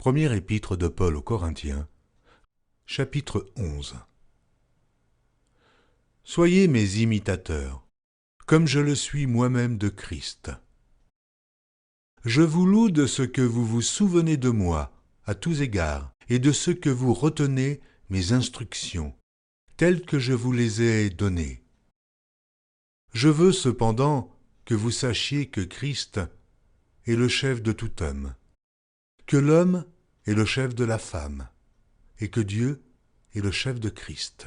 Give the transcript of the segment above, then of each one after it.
Première épître de Paul aux Corinthiens, chapitre 11. Soyez mes imitateurs, comme je le suis moi-même de Christ. Je vous loue de ce que vous vous souvenez de moi, à tous égards, et de ce que vous retenez mes instructions, telles que je vous les ai données. Je veux cependant que vous sachiez que Christ est le chef de tout homme, que l'homme est le chef de la femme, et que Dieu est le chef de Christ.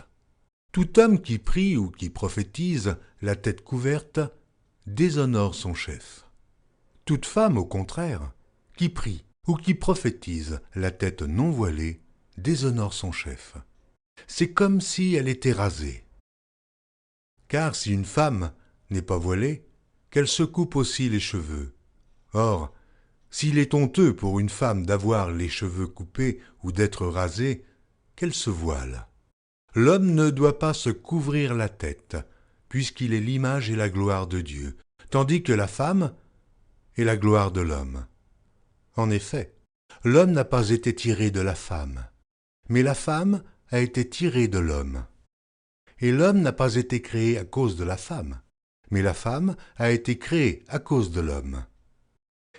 Tout homme qui prie ou qui prophétise, la tête couverte, déshonore son chef. Toute femme, au contraire, qui prie ou qui prophétise, la tête non voilée, déshonore son chef. C'est comme si elle était rasée. Car si une femme n'est pas voilée, qu'elle se coupe aussi les cheveux. Or, s'il est honteux pour une femme d'avoir les cheveux coupés ou d'être rasée, qu'elle se voile. L'homme ne doit pas se couvrir la tête, puisqu'il est l'image et la gloire de Dieu, tandis que la femme est la gloire de l'homme. En effet, l'homme n'a pas été tiré de la femme, mais la femme a été tirée de l'homme. Et l'homme n'a pas été créé à cause de la femme, mais la femme a été créée à cause de l'homme.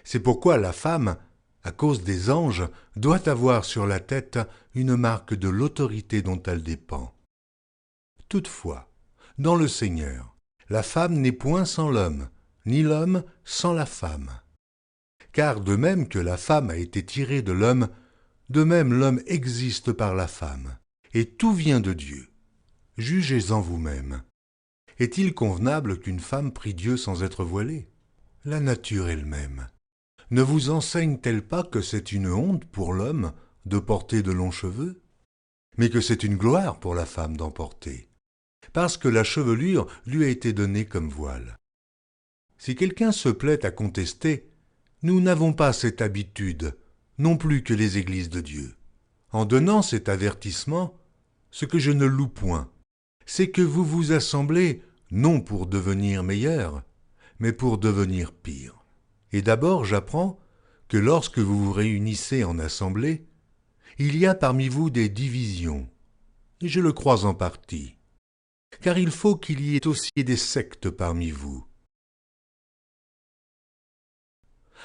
C'est pourquoi la femme, à cause des anges, doit avoir sur la tête une marque de l'autorité dont elle dépend. Toutefois, dans le Seigneur, la femme n'est point sans l'homme, ni l'homme sans la femme. Car de même que la femme a été tirée de l'homme, de même l'homme existe par la femme, et tout vient de Dieu. Jugez-en vous-même. Est-il convenable qu'une femme prie Dieu sans être voilée? La nature elle-même ne vous enseigne-t-elle pas que c'est une honte pour l'homme de porter de longs cheveux, mais que c'est une gloire pour la femme d'en porter, parce que la chevelure lui a été donnée comme voile? Si quelqu'un se plaît à contester, nous n'avons pas cette habitude, non plus que les églises de Dieu. En donnant cet avertissement, ce que je ne loue point, c'est que vous vous assemblez non pour devenir meilleur, mais pour devenir pire. Et d'abord j'apprends que lorsque vous vous réunissez en assemblée, il y a parmi vous des divisions, et je le crois en partie, car il faut qu'il y ait aussi des sectes parmi vous,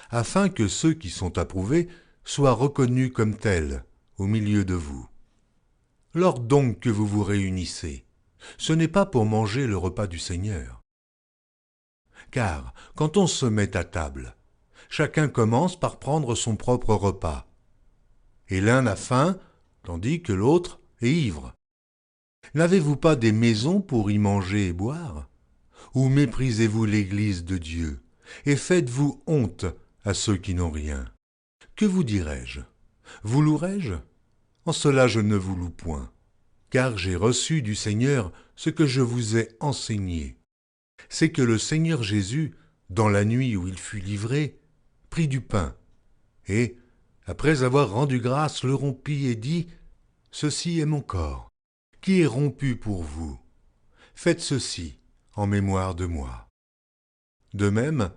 afin que ceux qui sont approuvés soient reconnus comme tels au milieu de vous. Lors donc que vous vous réunissez, ce n'est pas pour manger le repas du Seigneur. Car quand on se met à table, chacun commence par prendre son propre repas, et l'un a faim, tandis que l'autre est ivre. N'avez-vous pas des maisons pour y manger et boire? Ou méprisez-vous l'Église de Dieu, et faites-vous honte à ceux qui n'ont rien? Que vous dirai-je? Vous louerai-je? En cela je ne vous loue point, car j'ai reçu du Seigneur ce que je vous ai enseigné. C'est que le Seigneur Jésus, dans la nuit où il fut livré, prit du pain, et, après avoir rendu grâce, le rompit et dit, « Ceci est mon corps, qui est rompu pour vous. Faites ceci en mémoire de moi. » De même,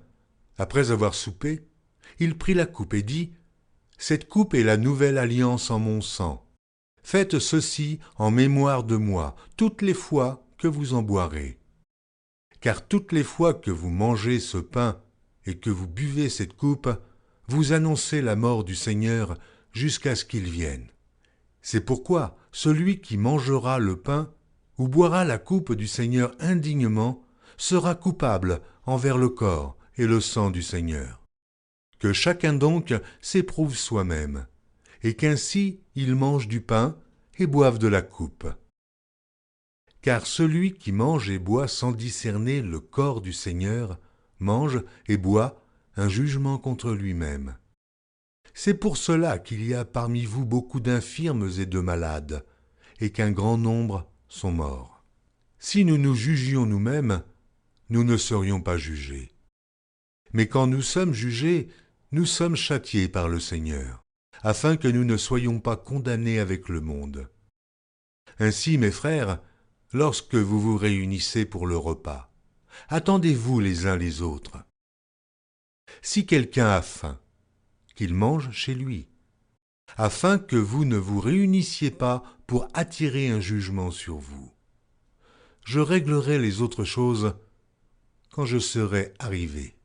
après avoir soupé, il prit la coupe et dit, « Cette coupe est la nouvelle alliance en mon sang. Faites ceci en mémoire de moi, toutes les fois que vous en boirez. Car toutes les fois que vous mangez ce pain et que vous buvez cette coupe, vous annoncez la mort du Seigneur jusqu'à ce qu'il vienne. C'est pourquoi celui qui mangera le pain ou boira la coupe du Seigneur indignement sera coupable envers le corps et le sang du Seigneur. Que chacun donc s'éprouve soi-même, et qu'ainsi il mange du pain et boive de la coupe. Car celui qui mange et boit sans discerner le corps du Seigneur mange et boit un jugement contre lui-même. C'est pour cela qu'il y a parmi vous beaucoup d'infirmes et de malades, et qu'un grand nombre sont morts. Si nous nous jugions nous-mêmes, nous ne serions pas jugés. Mais quand nous sommes jugés, nous sommes châtiés par le Seigneur, afin que nous ne soyons pas condamnés avec le monde. Ainsi, mes frères, lorsque vous vous réunissez pour le repas, attendez-vous les uns les autres. Si quelqu'un a faim, qu'il mange chez lui. afin que vous ne vous réunissiez pas pour attirer un jugement sur vous. Je réglerai les autres choses quand je serai arrivé.